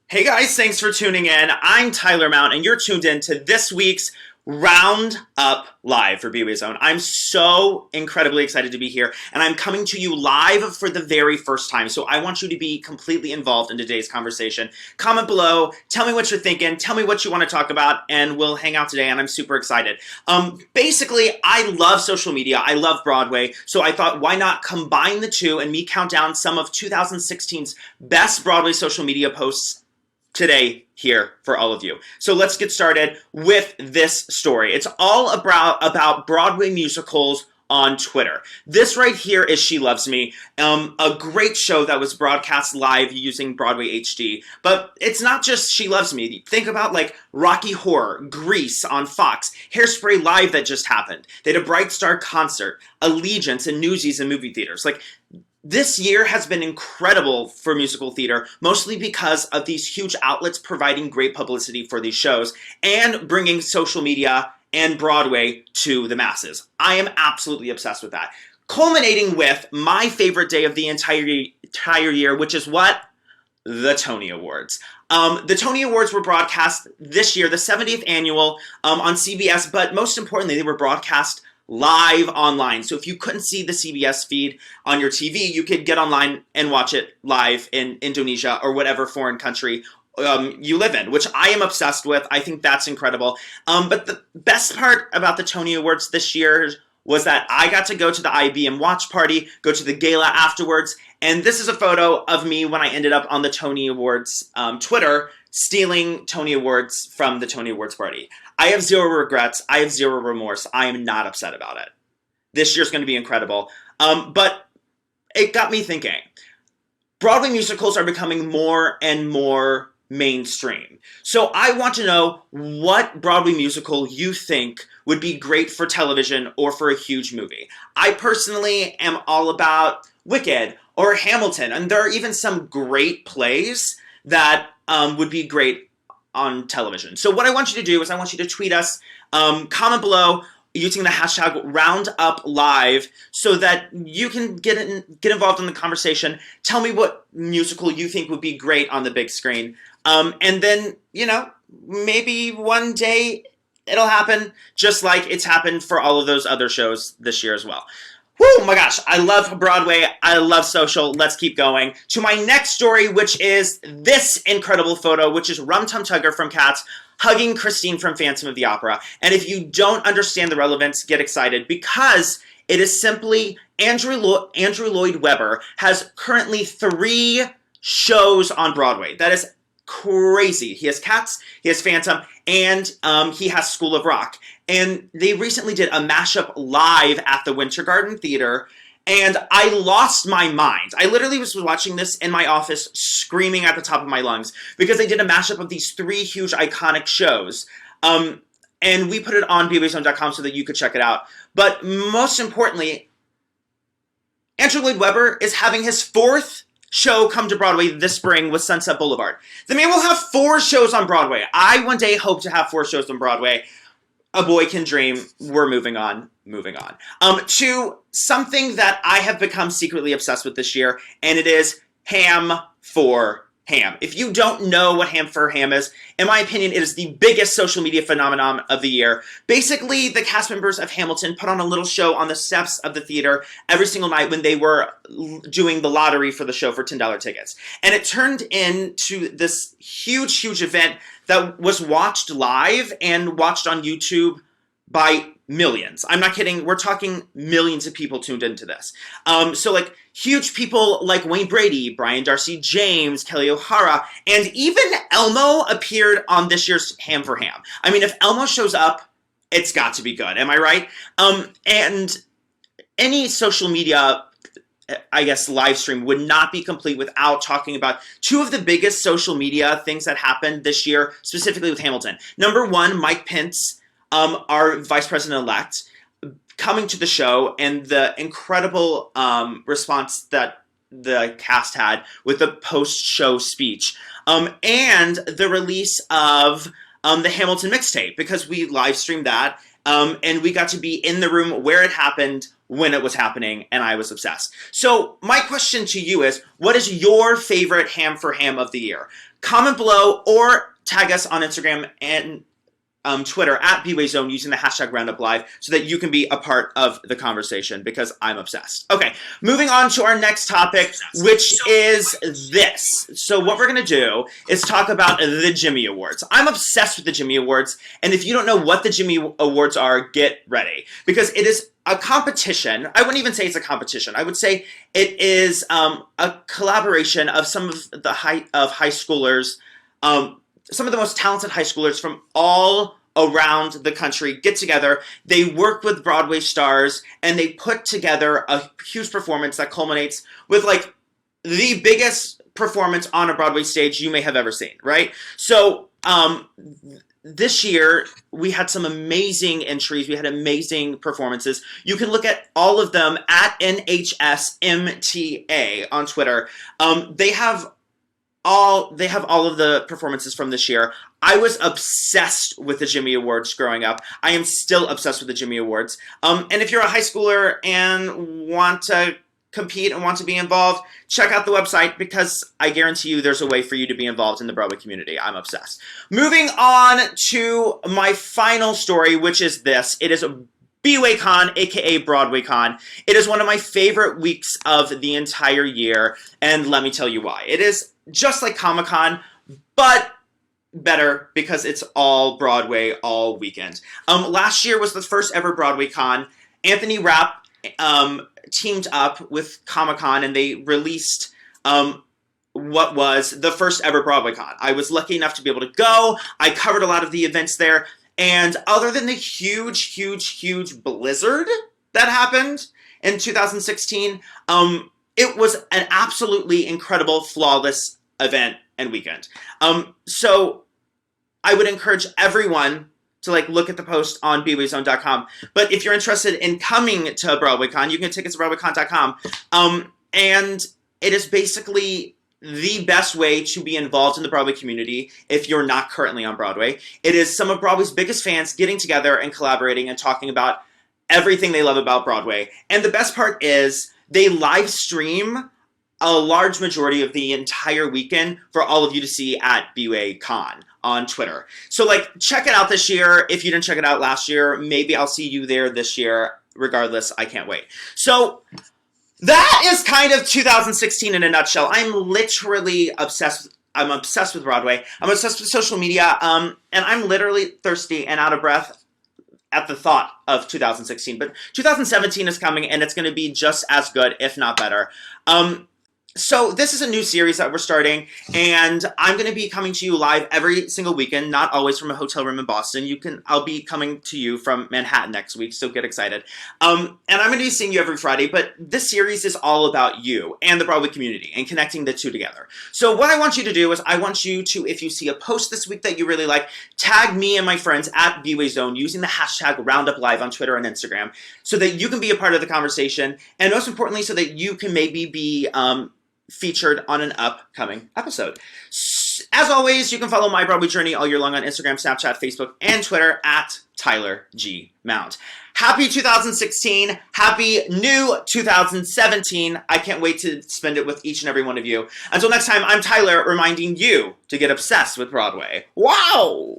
Hey guys, thanks for tuning in. I'm Tyler Mount, and you're tuned in to this week's Roundup Live for Bway Zone. I'm so incredibly excited to be here, and I'm coming to you live for the very first time. So I want you to be completely involved in today's conversation. Comment below, tell me what you're thinking, tell me what you want to talk about, and we'll hang out today, and I'm super excited. Basically, I love social media, I love Broadway, so I thought why not combine the two and me count down some of 2016's best Broadway social media posts today here for all of you. So let's get started with this story. It's all about Broadway musicals on Twitter. This right here is She Loves Me, a great show that was broadcast live using Broadway HD. But it's not just She Loves Me. Think about like Rocky Horror, Grease on Fox, Hairspray Live that just happened. They had a Bright Star concert, Allegiance, and Newsies in movie theaters. This year has been incredible for musical theater, mostly because of these huge outlets providing great publicity for these shows and bringing social media and Broadway to the masses. I am absolutely obsessed with that. Culminating with my favorite day of the entire year, which is what? The Tony Awards. The Tony Awards were broadcast this year, the 70th annual, on CBS, but most importantly, they were broadcast live online. So if you couldn't see the CBS feed on your TV, you could get online and watch it live in Indonesia or whatever foreign country you live in, which I am obsessed with. I think that's incredible. But the best part about the Tony Awards this year was that I got to go to the IBM watch party, go to the gala afterwards, and this is a photo of me when I ended up on the Tony Awards Twitter, stealing Tony Awards from the Tony Awards party. I have zero regrets. I have zero remorse. I am not upset about it. This year's going to be incredible. But it got me thinking. Broadway musicals are becoming more and more mainstream. So I want to know what Broadway musical you think would be great for television or for a huge movie. I personally am all about Wicked or Hamilton, and there are even some great plays that would be great on television. So what I want you to do is I want you to tweet us, comment below using the hashtag RoundupLive so that you can get involved in the conversation. Tell me what musical you think would be great on the big screen. And then, maybe one day it'll happen just like it's happened for all of those other shows this year as well. Whoo, my gosh, I love Broadway, I love social, let's keep going. To my next story, which is this incredible photo, which is Rum Tum Tugger from Cats hugging Christine from Phantom of the Opera. And if you don't understand the relevance, get excited, because it is simply Andrew Lloyd Webber has currently 3 shows on Broadway. That is crazy. He has Cats, he has Phantom, and he has School of Rock. And they recently did a mashup live at the Winter Garden Theater, and I lost my mind. I literally was watching this in my office, screaming at the top of my lungs, because they did a mashup of these 3 huge iconic shows. And we put it on bwayzone.com so that you could check it out. But most importantly, Andrew Lloyd Webber is having his 4th show come to Broadway this spring with Sunset Boulevard. The man will have 4 shows on Broadway. I one day hope to have 4 shows on Broadway. A boy can dream. We're moving on. To something that I have become secretly obsessed with this year, and it is HAMM for HAMM. If you don't know what HAMM for HAMM is, in my opinion, it is the biggest social media phenomenon of the year. Basically, the cast members of Hamilton put on a little show on the steps of the theater every single night when they were doing the lottery for the show for $10 tickets. And it turned into this huge, huge event that was watched live and watched on YouTube by millions. I'm not kidding. We're talking millions of people tuned into this. So huge people like Wayne Brady, Brian Darcy James, Kelly O'Hara, and even Elmo appeared on this year's HAMM for HAMM. I mean, if Elmo shows up, it's got to be good. Am I right? And any social media, I guess, live stream would not be complete without talking about 2 of the biggest social media things that happened this year, specifically with Hamilton. Number 1, Mike Pence, our vice president-elect, coming to the show, and the incredible response that the cast had with the post-show speech, and the release of the Hamilton mixtape, because we live streamed that, and we got to be in the room where it happened, when it was happening, and I was obsessed. So my question to you is, what is your favorite HAMM for HAMM of the year? Comment below or tag us on Instagram and Twitter at Bway Zone using the hashtag Roundup Live so that you can be a part of the conversation because I'm obsessed. Okay, moving on to our next topic, which is this. So what we're going to do is talk about the Jimmy Awards. I'm obsessed with the Jimmy Awards, and if you don't know what the Jimmy Awards are, get ready because it is a competition. I wouldn't even say it's a competition. I would say it is a collaboration of some of the high schoolers, some of the most talented high schoolers from all around the country get together. They work with Broadway stars and they put together a huge performance that culminates with like the biggest performance on a Broadway stage you may have ever seen, right? So this year we had some amazing entries. We had amazing performances. You can look at all of them at NHSMTA on Twitter. They have all of the performances from this year. I was obsessed with the Jimmy Awards growing up. I am still obsessed with the Jimmy Awards. And if you're a high schooler and want to compete and want to be involved, check out the website because I guarantee you there's a way for you to be involved in the Broadway community. I'm obsessed. Moving on to my final story, which is this. It is Bway Con, aka Broadway Con. It is one of my favorite weeks of the entire year, and let me tell you why. It is just like Comic-Con, but better because it's all Broadway all weekend. Last year was the first ever Broadway Con. Anthony Rapp teamed up with Comic-Con and they released what was the first ever Broadway Con. I was lucky enough to be able to go. I covered a lot of the events there. And other than the huge blizzard that happened in 2016, it was an absolutely incredible, flawless event and weekend. So I would encourage everyone to look at the post on bwayzone.com. But if you're interested in coming to BroadwayCon, you can get tickets at broadwaycon.com. And it is basically the best way to be involved in the Broadway community if you're not currently on Broadway. It is some of Broadway's biggest fans getting together and collaborating and talking about everything they love about Broadway. And the best part is they live stream a large majority of the entire weekend for all of you to see at Bway Con on Twitter. So check it out this year. If you didn't check it out last year, maybe I'll see you there this year. Regardless, I can't wait. So that is kind of 2016 in a nutshell. I'm literally obsessed. I'm obsessed with Broadway. I'm obsessed with social media. And I'm literally thirsty and out of breath at the thought of 2016. But 2017 is coming and it's going to be just as good, if not better. So this is a new series that we're starting, and I'm going to be coming to you live every single weekend, not always from a hotel room in Boston. I'll be coming to you from Manhattan next week, so get excited. And I'm going to be seeing you every Friday, but this series is all about you and the Broadway community and connecting the two together. So what I want you to do is I want you to, if you see a post this week that you really like, tag me and my friends at Bway Zone using the hashtag Roundup Live on Twitter and Instagram so that you can be a part of the conversation, and most importantly, so that you can maybe be featured on an upcoming episode. As always, you can follow my Broadway journey all year long on Instagram, Snapchat, Facebook, and Twitter at Tyler G. Mount. Happy 2016. Happy new 2017. I can't wait to spend it with each and every one of you. Until next time, I'm Tyler, reminding you to get obsessed with Broadway. Wow!